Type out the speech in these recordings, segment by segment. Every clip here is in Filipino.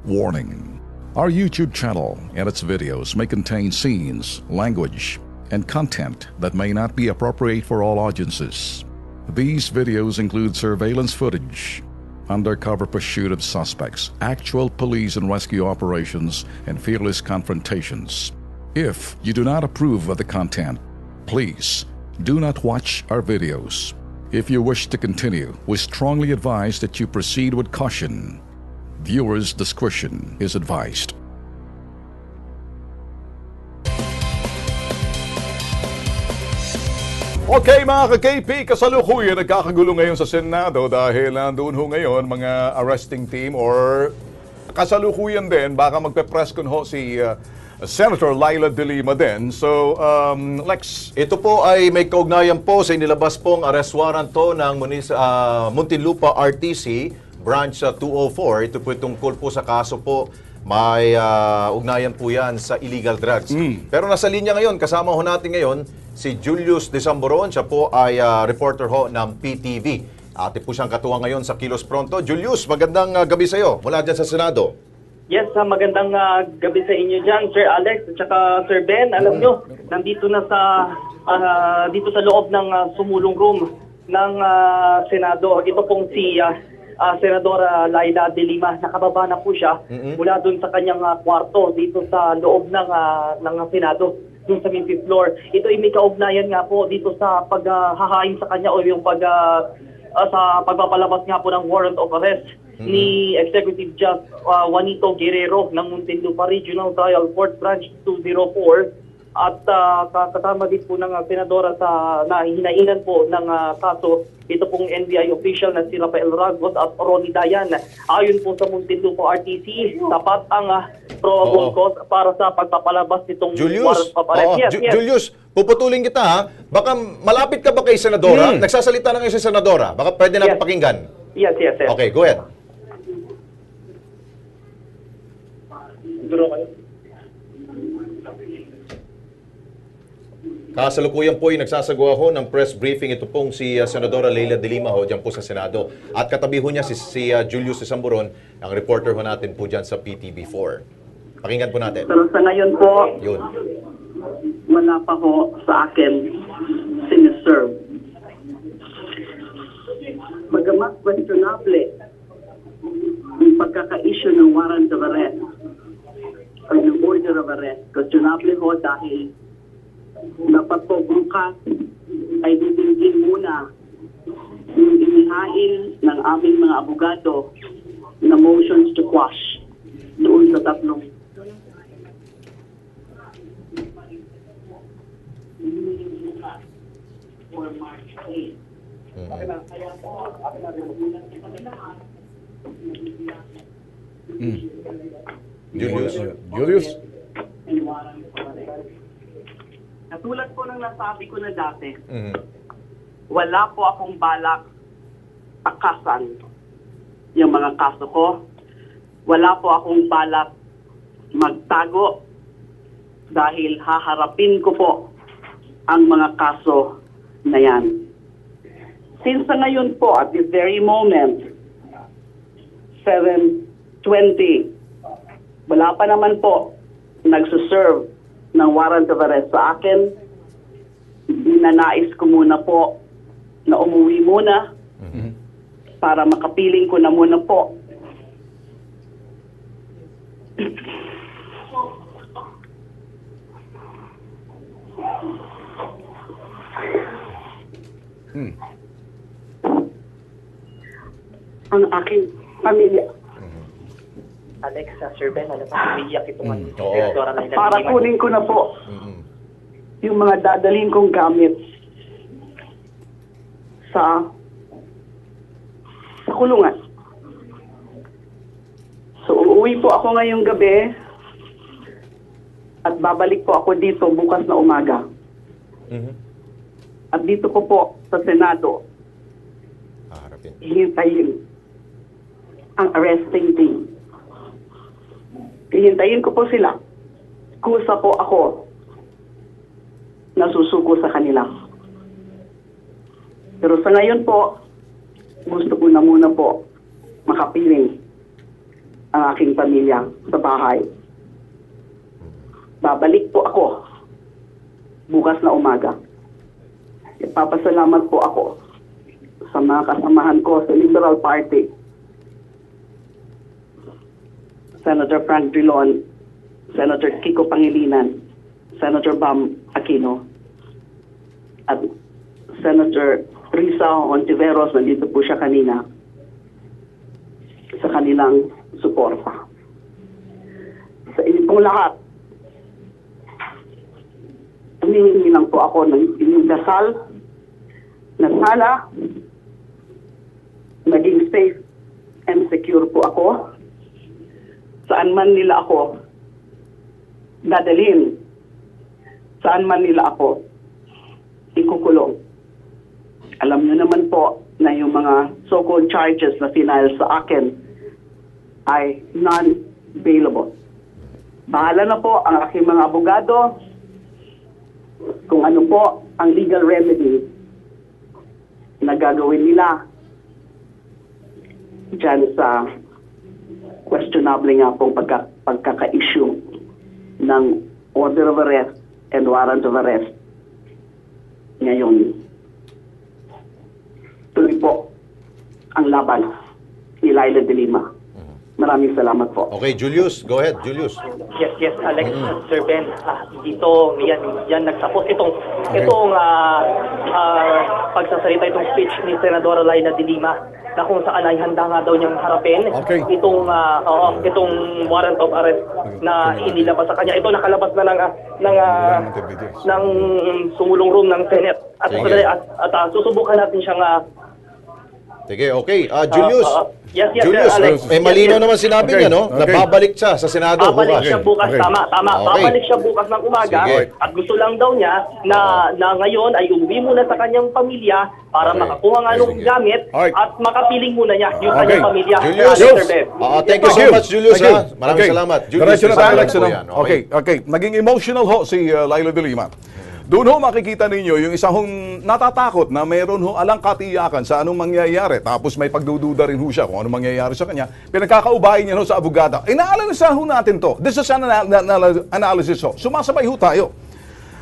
Warning: our YouTube channel and its videos may contain scenes, language, and content that may not be appropriate for all audiences. These videos include surveillance footage, undercover pursuit of suspects, actual police and rescue operations, and fearless confrontations. If you do not approve of the content, please do not watch our videos. If you wish to continue, we strongly advise that you proceed with caution. Viewers' discretion is advised. Okay mga ka-KP, kasalukuyan nagkakagulo ngayon sa Senado dahil nandoon ho ngayon mga arresting team or kasalukuyan din baka magpe-press con ho si Senator Leila De Lima din. So, Lex. Ito po ay may kaugnayan po sa inilabas pong arrest warrant to ng Muntinlupa RTC Branch 204. Ito po tungkol po sa kaso po. May ugnayan po yan sa illegal drugs. Pero nasa linya ngayon, kasama ho natin ngayon si Julius Desamboron. Siya po ay reporter ho ng PTV. Ate po siyang katuwang ngayon sa Kilos Pronto. Julius, magandang gabi sa iyo mula dyan sa Senado. Yes, magandang gabi sa inyo dyan, Sir Alex at saka Sir Ben. Alam nyo, nandito na dito sa loob ng sumulong room ng Senado. Ito pong si Senadora Leila De Lima. Nakababa na po siya mula dun sa kanyang kwarto dito sa loob ng Senado, dun sa main floor. Ito ay may kaugnayan nga po dito sa paghahain sa kanya o yung sa pagpapalabas nga po ng warrant of arrest ni Executive Judge Juanito Guerrero ng Muntinlupa Regional Trial Court Branch 204 at kasama din po ng senadora sa nahinainan po ng kaso ito pong NBI official na si Rafael Ragos at Ronnie Dayan. Ayon po sa Muntinlupa RTC, sapat ang probable cause para sa pagpapalabas nitong warrant of arrest. Yes. Julius, puputulin kita ha. Baka malapit ka ba kay Senadora? Nagsasalita na ngayon si Senadora. Baka pwede natin pakinggan. Yes. Okay, go ahead. Kasalukuyan po ay nagsasagawa ho ng press briefing. Ito pong si Senadora Leila De Lima ho dyan po sa Senado. At katabi ho niya si Julius Desamboron, ang reporter ho natin po dyan sa PTV4. Pakinggan po natin. Pero sa ngayon po, wala pa ho sa akin siniserve. Bagamat questionable yung pagkaka-issue ng warrant of arrest o ng order of arrest, questionable ho dahil dapat po bukas ay didinggin muna yung inihain ng aming mga abogado na motions to quash doon sa tatlong Julius? Katulad po ng nasabi ko na dati, wala po akong balak takasan yung mga kaso ko. Wala po akong balak magtago dahil haharapin ko po ang mga kaso na yan. Since sa ngayon po, at this very moment, 7:20, wala pa naman po nagsuserve ng warrant of arrest sa akin. Ninanais ko muna po na umuwi muna para makapiling ko na muna po. Ang aking pamilya. Alex, Sir Ben, alam mo, umiiyak itong Senadora Leila De Lima. Para kunin ko na po yung mga dadalhin kong gamit sa kulungan. So, uuwi po ako ngayong gabi at babalik po ako dito bukas na umaga. At dito po sa Senado, hihintayin ang arresting team. Hihintayin ko po sila. Kusa po ako na susuko sa kanila. Pero sa ngayon po, gusto ko na muna po makapiling ang aking pamilya sa bahay. Babalik po ako bukas na umaga. Ipapasalamat po ako sa mga kasamahan ko sa Liberal Party. Senator Frank Drilon, Senator Kiko Pangilinan, Senator Bam Aquino, at Senator Risa Ontiveros, nandito po siya kanina, sa kanilang suporta. Sa inyo pong lahat, humihingi lang po ako ng inyong dasal na sana maging safe and secure po ako saan man nila ako dadalhin, saan man nila ako ikukulong. Alam niyo naman po na yung mga so-called charges na final sa akin ay non-bailable. Bahala na po ang aking mga abogado kung ano po ang legal remedy na gagawin nila dyan sa questionable nga pong pagkaka-issue ng order of arrest and warrant of arrest ngayon. Tuloy po ang laban ni Laila de Lima. Maraming salamat po. Okay, Julius. Go ahead, Julius. Yes, Alex, Sir Ben, dito, yan nagsapos. Itong pagsasalita, itong speech ni Senadora Laila de Lima, na kung saan ay handa nga daw niyang harapin itong warrant of arrest na inilabas sa kanya. Ito nakalabas na ng sumulong room ng Senate. At susubukan natin siyang sige, okay. Julius. Yes, Julius, Alex. malinaw naman sinabi niya, no? Na babalik siya sa Senado babalik bukas. siya bukas, tama. Okay. Babalik siya bukas ng umaga. Sige. At gusto lang daw niya na ngayon ay umuwi muna sa kanyang pamilya para makakuha nga ng gamit at makapiling muna niya yung kanyang pamilya. Julius, thank you so much, Julius. Maraming salamat. Julius, diretso na tayo, Alex. Okay. Naging emotional ho si Laila de Lima. Doon ho makikita ninyo yung isang natatakot na mayroon ho alang katiyakan sa anong mangyayari. Tapos may pagdududa rin ho siya kung anong mangyayari sa kanya. Pinagkakaubayin niya ho sa abogada. Inaalala ho natin to. This is an analysis ho. Sumasabay ho tayo.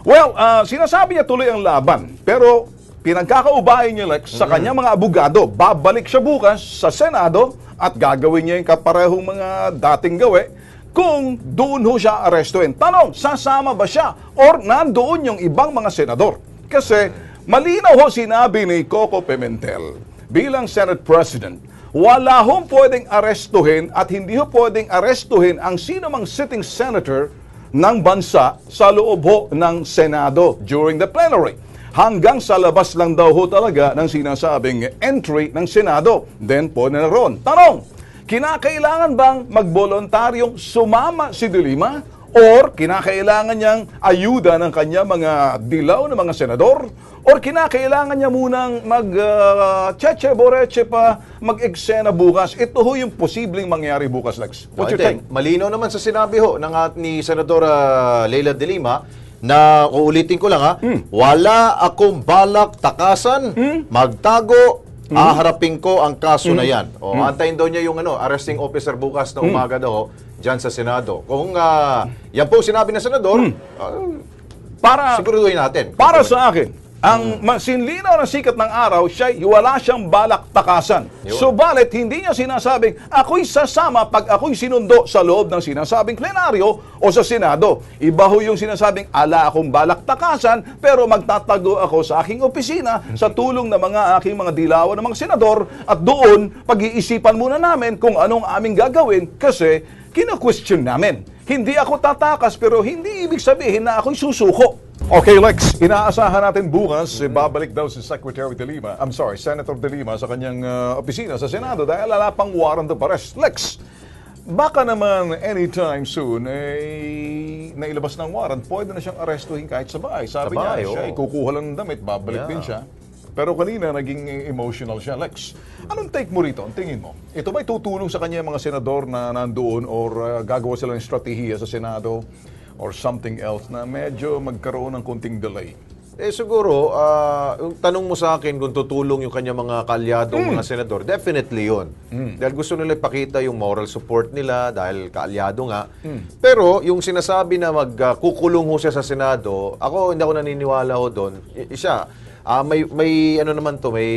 Well, sinasabi niya tuloy ang laban. Pero pinagkakaubayin niya sa kanyang mga abogado. Babalik siya bukas sa Senado at gagawin niya yung kaparehong mga dating gawi. Kung doon ho siya arestuin. Tanong, sasama ba siya? Or nandoon yung ibang mga senador? Kasi malinaw ho sinabi ni Coco Pimentel bilang Senate President, wala hong pwedeng arestuhin at hindi ho pwedeng arestuhin ang sino mang sitting senator ng bansa sa loob ho ng Senado during the plenary. Hanggang sa labas lang daw ho talaga ng sinasabing entry ng Senado. Then po na ron. Tanong, kinakailangan bang magbolontaryong sumama si de Lima or kinakailangan niyang ayuda ng kanya mga dilaw na mga senador or kinakailangan niya munang mag-cheche-boreche pa mag-eksena bukas? Ito ho yung posibleng mangyari bukas, Lex. What's your take? Malinaw naman sa sinabi ho ni Senadora Laila de Lima na, uulitin ko lang wala akong balak takasan, magtago, haharapin ko ang kaso na yan. Antayin daw niya yung arresting officer bukas na umaga daw dyan sa Senado. Kung yan po sinabi ng senador, siguraduhin natin. Para sa akin, ang sinlinaw na sikat ng araw, wala siyang balak takasan. Subalit, hindi niya sinasabing, ako'y sasama pag ako'y sinundo sa loob ng sinasabing plenaryo o sa Senado. Iba ho yung sinasabing, ala akong balak takasan, pero magtatago ako sa aking opisina sa tulong ng mga aking mga dilawan ng mga senador at doon, pag-iisipan muna namin kung anong aming gagawin kasi kina-question namin. Hindi ako tatakas pero hindi ibig sabihin na ako'y susuko. Okay, Lex, inaasahan natin bukas, babalik daw si Secretary de Lima, Senator de Lima sa kanyang opisina sa Senado dahil wala pang warrant of arrest. Lex, baka naman anytime soon, nailabas ng warrant, pwede na siyang arestuhin kahit sa bahay. Sabi niya, siya kukuha lang ng damit, babalik din siya. Pero kanina, naging emotional siya. Lex, anong take mo rito? Ang tingin mo? Ito ba'y tutulong sa kanya mga senador na nandoon or gagawa sila ng estratehiya sa Senado or something else na medyo magkaroon ng konting delay? Siguro, yung tanong mo sa akin kung tutulong yung kanya mga kaalyadong mga senador, definitely yun. Dahil gusto nila ipakita yung moral support nila dahil kaalyado nga. Pero yung sinasabi na magkukulong ho siya sa Senado, hindi ako naniniwala ho doon. Siya, may ano naman to, may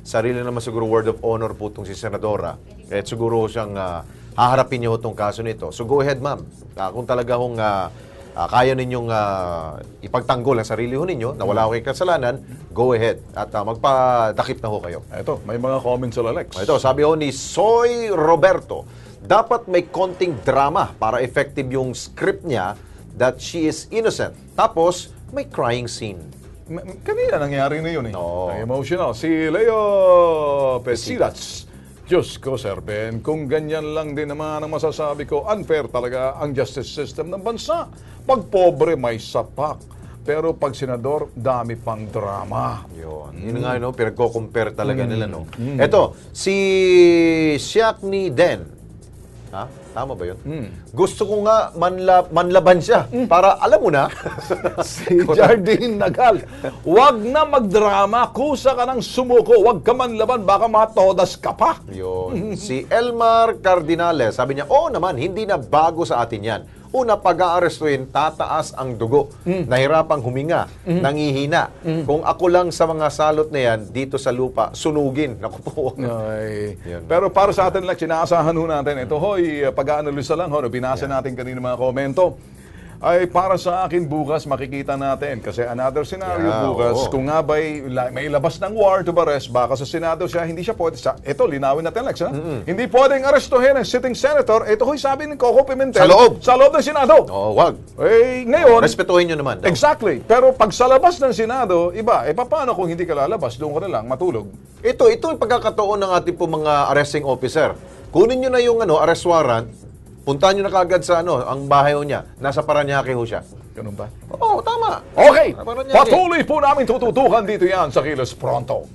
sarili naman siguro word of honor po itong si Senadora. Kaya siguro siyang haharapin niyo itong kaso nito. So go ahead, ma'am. Kung talaga hong kaya ninyong ipagtanggol ang sarili ho ninyo, na wala kayong kasalanan, go ahead. At magpadakip na ho kayo. Ito, may mga comments sa Alex. Ito, sabi ho ni Soy Roberto, dapat may konting drama para effective yung script niya that she is innocent. Tapos, may crying scene. Kanina nangyari na yun eh. Oo. Emotional. Si Leo Pesilats. Diyos ko, Sir Ben, kung ganyan lang din naman ang masasabi ko, unfair talaga ang justice system ng bansa. Pag pobre, may sapak. Pero pag senador, dami pang drama. Yun nga, no? Pinagko-compare talaga nila, no? Ito, si Siakni Den. Ha? Tama ba yun? Gusto ko nga manlaban siya. Para, alam mo na. Si Jardine Nagal, wag na magdrama, kusa ka ng sumuko, wag ka man laban, baka matodas ka pa. Yun. Si Elmar Cardinales, sabi niya, oo naman, hindi na bago sa atin yan. Una, pag-aarestuin, tataas ang dugo. Nahirapang huminga, nangihina. Kung ako lang sa mga salot na yan, dito sa lupa, sunugin. Naku po. Ay. Yun. Pero para sa atin lang, sinaasahan ho natin. Ito hoy, pag-aanalisa lang ho, binasa natin kanina mga komento. Ay para sa akin bukas makikita natin kasi another scenario bukas kung nga ba'y may labas ng warrant of arrest baka sa Senado siya hindi siya pwede ito linawin natin Lex ha? Hindi pwedeng arestuhin ang sitting senator ito ho'y sabi ni Coco Pimentel sa loob ng Senado Wag ngayon respetuhin nyo naman daw. Exactly pero pag sa labas ng Senado iba paano kung hindi ka lalabas doon ka na lang matulog ito yung pagkakataon ng ating po mga arresting officer kunin nyo na yung arrest warrant. Puntahan nyo na kagad sa ang bahay niya. Nasa Paranaque ho siya. ganun ba? Oo, tama. Okay, Paranaque. patuloy po namin tututukan dito yan sa Kilos Pronto.